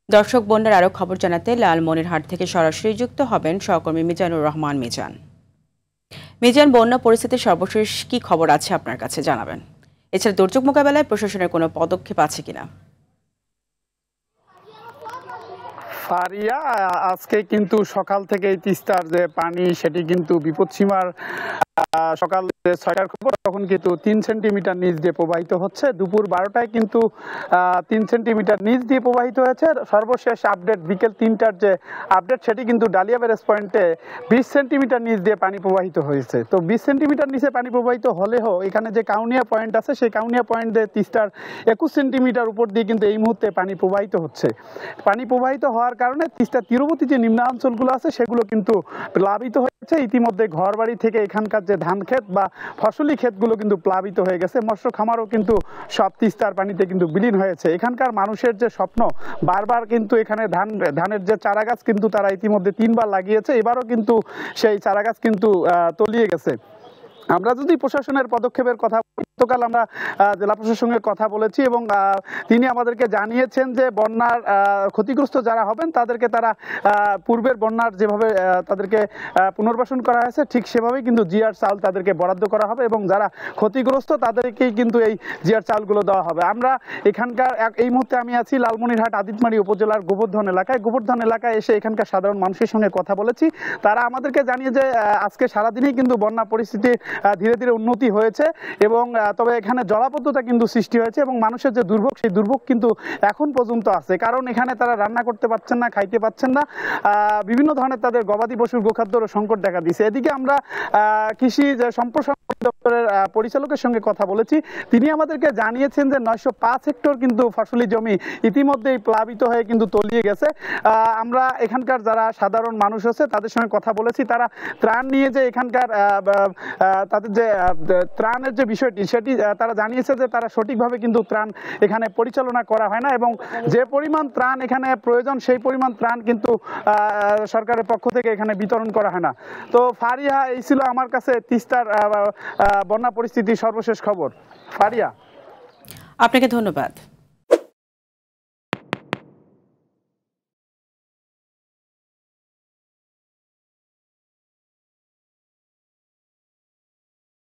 দর্শক বন্যার আরও খবর জানাতে লালমনিরহাট থেকে সরাসরি যুক্ত হবেন সহকর্মী মিজানুর রহমান মিজান। মিজান, বন্যা পরিস্থিতির সর্বশেষ কি খবর আছে আপনার কাছে জানাবেন। এছাড়া দুর্যোগ মোকাবেলায় প্রশাসনের কোনো পদক্ষেপ আছে কিনা? ফারিয়া, আজকে কিন্তু সকাল থেকে এই তিস্তার যে পানি সেটি কিন্তু বিপদসীমার সকাল 6টার খবর, তখন কিন্তু 3 সেন্টিমিটার নিচ দিয়ে প্রবাহিত হচ্ছে। দুপুর 12টায় কিন্তু 3 সেন্টিমিটার নিচ দিয়ে প্রবাহিত হয়েছে। সর্বশেষ আপডেট বিকেল 3টার যে আপডেট সেটি কিন্তু ডালিয়া ব্যারেজ পয়েন্টে 20 সেন্টিমিটার নিচ দিয়ে পানি প্রবাহিত হয়েছে। তো 20 সেন্টিমিটার নিচে পানি প্রবাহিত হলেও এখানে যে কাউনিয়া পয়েন্ট আছে সেই কাউনিয়া পয়েন্টে তিস্তার 21 সেন্টিমিটার উপর দিয়ে কিন্তু এই মুহূর্তে পানি প্রবাহিত হচ্ছে। পানি প্রবাহিত হওয়ার কারণে তিস্তা তীরবর্তী যে নিম্নাঞ্চলগুলো আছে সেগুলো কিন্তু প্লাবিত হয়েছে। ইতিমধ্যে ঘরবাড়ি থেকে এখানকার যে ধান ক্ষেত বা ফসলি ক্ষেতগুলো কিন্তু প্লাবিত হয়ে গেছে। মৎস্য খামারও কিন্তু সব তিস্তার পানিতে কিন্তু বিলীন হয়েছে। এখানকার মানুষের যে স্বপ্ন, বারবার কিন্তু এখানে ধানের যে চারা গাছ কিন্তু তারা ইতিমধ্যে 3বার লাগিয়েছে, এবারও কিন্তু সেই চারা গাছ কিন্তু তলিয়ে গেছে। আমরা যদি প্রশাসনের পদক্ষেপের কথা, গতকাল আমরা জেলা প্রশাসনের সঙ্গে কথা বলেছি এবং তিনি আমাদেরকে জানিয়েছেন যে বন্যার ক্ষতিগ্রস্ত যারা হবেন তাদেরকে তারা পূর্বের বন্যার যেভাবে তাদেরকে পুনর্বাসন করা হয়েছে ঠিক সেভাবেই কিন্তু জিআর চাউল তাদেরকে বরাদ্দ করা হবে এবং যারা ক্ষতিগ্রস্ত তাদেরকেই কিন্তু এই জিআর চাউলগুলো দেওয়া হবে। আমরা এখানকার এই মুহূর্তে আমি আছি লালমনিরহাট আদিতমারি উপজেলার গোবর্ধন এলাকায়। গোবর্ধন এলাকায় এসে এখানকার সাধারণ মানুষের সঙ্গে কথা বলেছি। তারা আমাদেরকে জানিয়ে যে আজকে সারাদিনই কিন্তু বন্যা পরিস্থিতি ধীরে ধীরে উন্নতি হয়েছে এবং তবে এখানে জলাবদ্ধতা কিন্তু সৃষ্টি হয়েছে এবং মানুষের যে দুর্ভোগ সেই দুর্ভোগ কিন্তু এখন পর্যন্ত আছে। কারণ এখানে তারা রান্না করতে পারছেন না, খাইতে পারছেন না, বিভিন্ন ধরনের তাদের গবাদি পশুর গোখাদ্যের সংকট দেখা দিয়েছে। এদিকে আমরা কৃষি যে সম্প্রসারণ দপ্তরের পরিচালকের সঙ্গে কথা বলেছি। তিনি আমাদেরকে জানিয়েছেন যে 905 হেক্টর কিন্তু ফসলি জমি ইতিমধ্যেই প্লাবিত হয়ে কিন্তু তলিয়ে গেছে। আমরা এখানকার যারা সাধারণ মানুষ আছে তাদের সঙ্গে কথা বলেছি। তারা ত্রাণ নিয়ে যে এখানকার তাদের যে ত্রাণের যে বিষয়টি সেটি তারা জানিয়েছে যে তারা সঠিকভাবে কিন্তু ত্রাণ এখানে পরিচালনা করা হয় না এবং যে পরিমাণ ত্রাণ এখানে প্রয়োজন সেই পরিমাণ ত্রাণ কিন্তু সরকারের পক্ষ থেকে এখানে বিতরণ করা হয় না। তো ফারিয়া, এই ছিল আমার কাছে তিস্তার বন্যা পরিস্থিতির সর্বশেষ খবর। ফারিয়া, আপনাকে ধন্যবাদ।